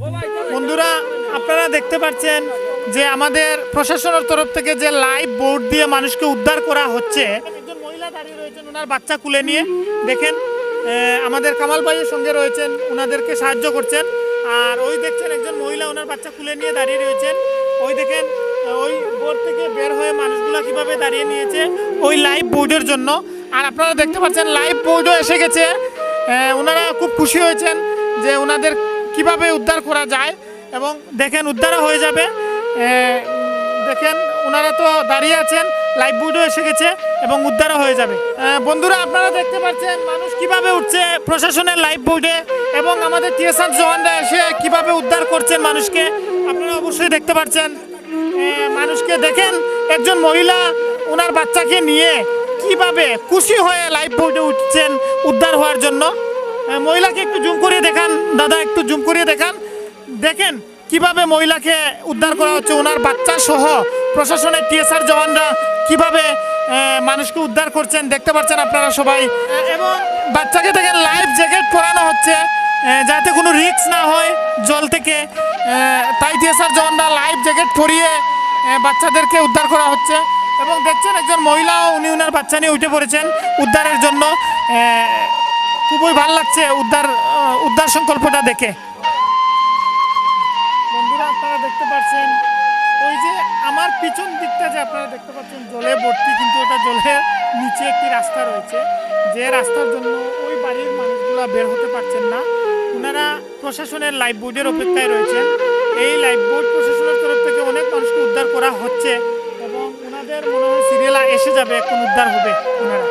বন্ধুরা, আপনারা দেখতে পাচ্ছেন যে আমাদের প্রশাসনের তরফ থেকে যে লাইভ বোর্ড দিয়ে মানুষকে উদ্ধার করা হচ্ছে। একজন মহিলা দাঁড়িয়ে রয়েছেন ওনার বাচ্চা কুলে নিয়ে। দেখেন আমাদের কামাল ভাইয়ের সঙ্গে রয়েছেন, ওনাদেরকে সাহায্য করছেন। আর ওই দেখছেন একজন মহিলা ওনার বাচ্চা কুলে নিয়ে দাঁড়িয়ে রয়েছেন। ওই দেখেন ওই বোর্ড থেকে বের হয়ে মানুষগুলো কিভাবে দাঁড়িয়ে নিয়েছে ওই লাইভ বোর্ডের জন্য। আর আপনারা দেখতে পাচ্ছেন লাইভ বোর্ডও এসে গেছে। ওনারা খুব খুশি হয়েছেন যে ওনাদের কিভাবে উদ্ধার করা যায় এবং দেখেন উদ্ধারও হয়ে যাবে। দেখেন ওনারা তো দাঁড়িয়ে আছেন, লাইভ বোর্ডও এসে গেছে এবং উদ্ধারও হয়ে যাবে। বন্ধুরা, আপনারা দেখতে পাচ্ছেন মানুষ কিভাবে উঠছে প্রশাসনের লাইভ বোর্ডে এবং আমাদের টিএসআর জওয়ানরা এসে কিভাবে উদ্ধার করছেন মানুষকে আপনারা অবশ্যই দেখতে পাচ্ছেন। মানুষকে দেখেন একজন মহিলা ওনার বাচ্চাকে নিয়ে কিভাবে খুশি হয়ে লাইভ বোর্ডে উঠছেন উদ্ধার হওয়ার জন্য। মহিলাকে একটু জুম করিয়ে দেখান দাদা, একটু জুম করিয়ে দেখান। দেখেন কিভাবে মহিলাকে উদ্ধার করা হচ্ছে, ওনার বাচ্চা সহ প্রশাসনের টিএসআর জওয়ানরা কিভাবে মানুষকে উদ্ধার করছেন দেখতে পাচ্ছেন আপনারা সবাই। এবং বাচ্চাকে দেখেন লাইফ জ্যাকেট পরানো হচ্ছে যাতে কোনো রিস্ক না হয় জল থেকে। তাই টিএসআর জওয়ানরা লাইফ জ্যাকেট পরিয়ে বাচ্চাদেরকে উদ্ধার করা হচ্ছে। এবং দেখছেন একজন মহিলাও উনি ওনার বাচ্চা নিয়ে উঠে পড়েছেন উদ্ধারের জন্য। খুবই ভালো লাগছে উদ্ধার সংকল্পটা দেখে। বন্ধুরা, আপনারা দেখতে পাচ্ছেন ওই যে আমার পিছন দিকটা যে আপনারা দেখতে পাচ্ছেন জলে ভর্তি, কিন্তু ওটা জলের নিচে একটি রাস্তা রয়েছে, যে রাস্তার জন্য ওই বাড়ির মানুষগুলো বের হতে পারছেন না। ওনারা প্রশাসনের লাইফ বোর্ডের অপেক্ষায় রয়েছেন। এই লাইফ বোর্ড প্রশাসনের তরফ থেকে অনেক মানুষকে উদ্ধার করা হচ্ছে এবং ওনাদের মনে হয় সিরিয়াল এসে যাবে, এখন উদ্ধার হবে ওনারা।